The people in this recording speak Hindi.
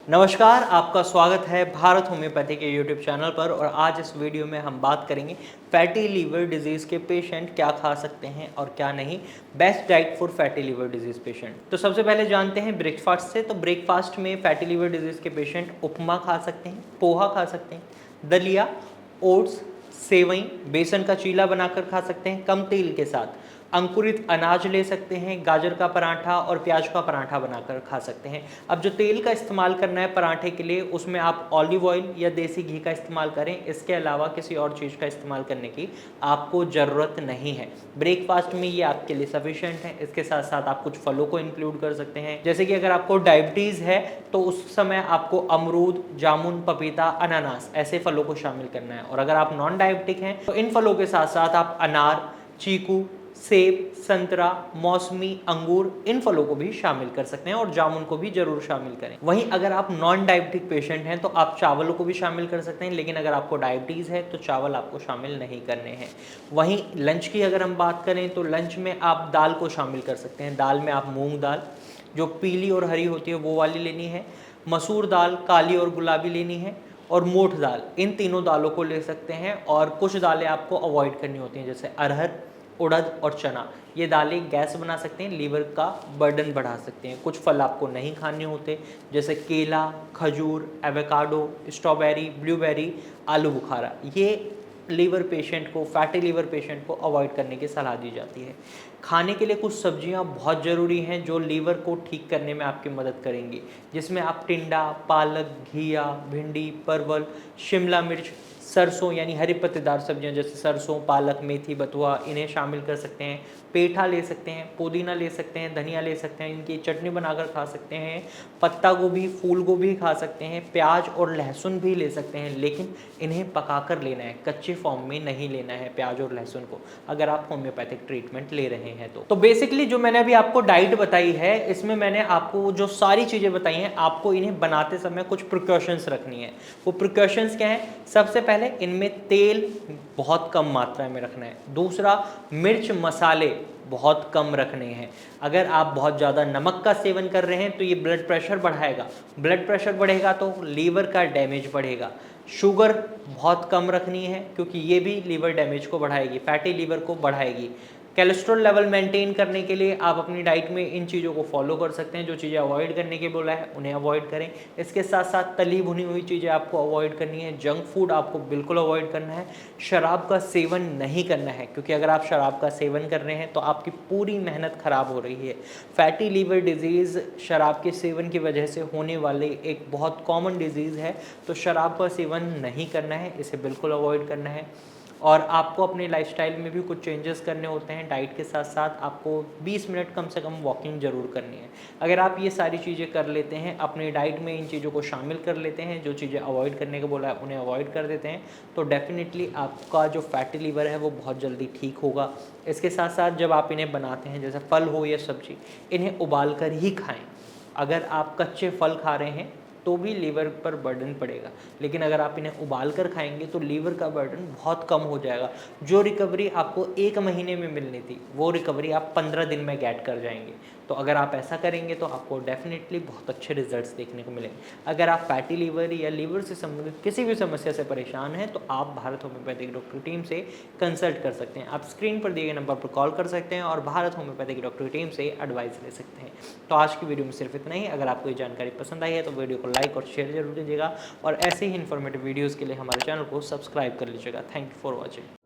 नमस्कार, आपका स्वागत है भारत होम्योपैथी के यूट्यूब चैनल पर। और आज इस वीडियो में हम बात करेंगे फैटी लीवर डिजीज़ के पेशेंट क्या खा सकते हैं और क्या नहीं, best diet for fatty liver disease patient. तो सबसे पहले जानते हैं ब्रेकफास्ट से। तो ब्रेकफास्ट में फैटी लीवर डिजीज़ के पेशेंट उपमा खा सकते हैं, पोहा खा सकते हैं, दलिया, ओट्स, सेवई, बेसन का चीला बनाकर खा सकते हैं कम तेल के साथ। अंकुरित अनाज ले सकते हैं, गाजर का पराठा और प्याज का पराठा बनाकर खा सकते हैं। अब जो तेल का इस्तेमाल करना है पराठे के लिए, उसमें आप ऑलिव ऑयल या देसी घी का इस्तेमाल करें। इसके अलावा किसी और चीज़ का इस्तेमाल करने की आपको ज़रूरत नहीं है। ब्रेकफास्ट में ये आपके लिए सफिशेंट है। इसके साथ साथ आप कुछ फलों को इंक्लूड कर सकते हैं, जैसे कि अगर आपको डायबिटीज़ है तो उस समय आपको अमरूद, जामुन, पपीता, अनानास ऐसे फलों को शामिल करना है। और अगर आप नॉन डायबिटिक हैं तो इन फलों के साथ साथ आप अनार, चीकू, सेब, संतरा, मौसमी, अंगूर, इन फलों को भी शामिल कर सकते हैं और जामुन को भी जरूर शामिल करें। वहीं अगर आप नॉन डायबिटिक पेशेंट हैं तो आप चावलों को भी शामिल कर सकते हैं, लेकिन अगर आपको डायबिटीज़ है तो चावल आपको शामिल नहीं करने हैं। वहीं लंच की अगर हम बात करें तो लंच में आप दाल को शामिल कर सकते हैं। दाल में आप मूंग दाल, जो पीली और हरी होती है वो वाली लेनी है, मसूर दाल काली और गुलाबी लेनी है, और मोठ दाल, इन तीनों दालों को ले सकते हैं। और कुछ दालें आपको अवॉइड करनी होती हैं, जैसे अरहर, उड़द और चना। ये दालें गैस बना सकते हैं, लीवर का बर्डन बढ़ा सकते हैं। कुछ फल आपको नहीं खाने होते, जैसे केला, खजूर, एवोकाडो, स्ट्रॉबेरी, ब्लूबेरी, आलू बुखारा। ये लीवर पेशेंट को, फैटी लीवर पेशेंट को अवॉइड करने की सलाह दी जाती है। खाने के लिए कुछ सब्जियां बहुत ज़रूरी हैं जो लीवर को ठीक करने में आपकी मदद करेंगी, जिसमें आप टिंडा, पालक, घिया, भिंडी, परवल, शिमला मिर्च, सरसों यानी हरी पत्तेदार सब्जियां जैसे सरसों, पालक, मेथी, बथुआ, इन्हें शामिल कर सकते हैं। पेठा ले सकते हैं, पुदीना ले सकते हैं, धनिया ले सकते हैं, इनकी चटनी बनाकर खा सकते हैं। पत्ता गोभी, फूल गोभी खा सकते हैं, प्याज और लहसुन भी ले सकते हैं, लेकिन इन्हें पकाकर लेना है, कच्चे फॉर्म में नहीं लेना है प्याज और लहसुन को, अगर आप होम्योपैथिक ट्रीटमेंट ले रहे हैं तो बेसिकली जो मैंने अभी आपको डाइट बताई है, इसमें मैंने आपको जो सारी चीज़ें बताई हैं, आपको इन्हें बनाते समय कुछ प्रिकॉशंस रखनी है। वो प्रिकॉशंस क्या हैं? सबसे पहले इनमें तेल बहुत कम मात्रा में रखना है। दूसरा, मिर्च मसाले बहुत कम रखने हैं। अगर आप बहुत ज़्यादा नमक का सेवन कर रहे हैं तो ये ब्लड प्रेशर बढ़ाएगा, ब्लड प्रेशर बढ़ेगा तो लीवर का डैमेज बढ़ेगा। शुगर बहुत कम रखनी है, क्योंकि ये भी लीवर डैमेज को बढ़ाएगी, फैटी लीवर को बढ़ाएगी। कोलेस्ट्रॉल लेवल मेंटेन करने के लिए आप अपनी डाइट में इन चीज़ों को फॉलो कर सकते हैं। जो चीज़ें अवॉइड करने के बोला है उन्हें अवॉइड करें। इसके साथ साथ तली भुनी हुई चीज़ें आपको अवॉइड करनी है, जंक फूड आपको बिल्कुल अवॉइड करना है, शराब का सेवन नहीं करना है, क्योंकि अगर आप शराब का सेवन कर रहे हैं तो आपकी पूरी मेहनत खराब हो रही है। फैटी लीवर डिजीज़ शराब के सेवन की वजह से होने वाले एक बहुत कॉमन डिजीज़ है, तो शराब का सेवन नहीं करना है, इसे बिल्कुल अवॉइड करना है। और आपको अपने लाइफस्टाइल में भी कुछ चेंजेस करने होते हैं। डाइट के साथ साथ आपको 20 मिनट कम से कम वॉकिंग ज़रूर करनी है। अगर आप ये सारी चीज़ें कर लेते हैं, अपनी डाइट में इन चीज़ों को शामिल कर लेते हैं, जो चीज़ें अवॉइड करने को बोला है उन्हें अवॉइड कर देते हैं, तो डेफिनेटली आपका जो फैटी लीवर है वो बहुत जल्दी ठीक होगा। इसके साथ साथ जब आप इन्हें बनाते हैं, जैसे फल हो या सब्जी, इन्हें उबाल कर ही खाएँ। अगर आप कच्चे फल खा रहे हैं तो भी लीवर पर बर्डन पड़ेगा, लेकिन अगर आप इन्हें उबाल कर खाएंगे तो लीवर का बर्डन बहुत कम हो जाएगा। जो रिकवरी आपको 1 महीने में मिलनी थी, वो रिकवरी आप 15 दिन में गेट कर जाएंगे। तो अगर आप ऐसा करेंगे तो आपको डेफिनेटली बहुत अच्छे रिजल्ट्स देखने को मिलेंगे। अगर आप फैटी लीवर या लीवर से संबंधित किसी भी समस्या से परेशान हैं तो आप भारत होम्योपैथिक डॉक्टर टीम से कंसल्ट कर सकते हैं। आप स्क्रीन पर दिए गए नंबर पर कॉल कर सकते हैं और भारत होम्योपैथिक डॉक्टर टीम से एडवाइस ले सकते हैं। तो आज की वीडियो में सिर्फ इतना ही। अगर आपको ये जानकारी पसंद आई है तो वीडियो को लाइक और शेयर जरूर कीजिएगा, और ऐसे ही इन्फॉर्मेटिव वीडियोज़ के लिए हमारे चैनल को सब्सक्राइब कर लीजिएगा। Thank you for watching.